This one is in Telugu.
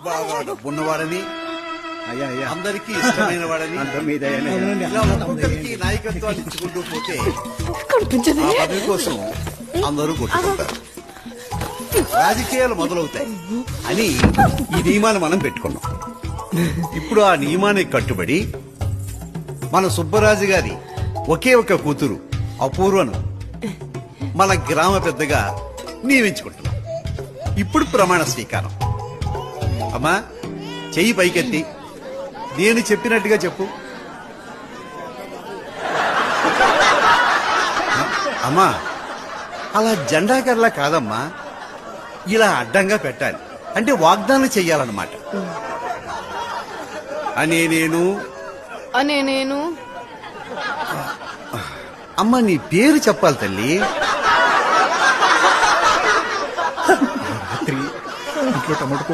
బాగా డబ్బున్నవాడని అయ్యా అయ్యా అందరికీ ఇష్టమైన వాడని అంత మీద ఇలా ఒక్కొక్కరికి నాయకత్వాన్ని ఇచ్చుకుంటూ పోతే కనిపించదు ఆ పదవి కోసం అందరూ కొట్టుకుంటారు, రాజకీయాలు మొదలవుతాయి అని ఈ నియమాన్ని మనం పెట్టుకున్నాం. ఇప్పుడు ఆ నియమానికి కట్టుబడి మన సుబ్బరాజు గారి ఒకే ఒక కూతురు అపూర్వను మన గ్రామ పెద్దగా నియమించుకుంటున్నాం. ఇప్పుడు ప్రమాణ స్వీకారం. అమ్మా చెయ్యి పైకెత్తి నేను చెప్పినట్టుగా చెప్పు. అమ్మా అలా జెండాకర్లా కాదమ్మా, ఇలా అడ్డంగా పెట్టాలి, అంటే వాగ్దానం చెయ్యాలన్నమాట. అనే నేను అమ్మ నీ పేరు చెప్పాలి తల్లి. ఇంట్లో టమాటో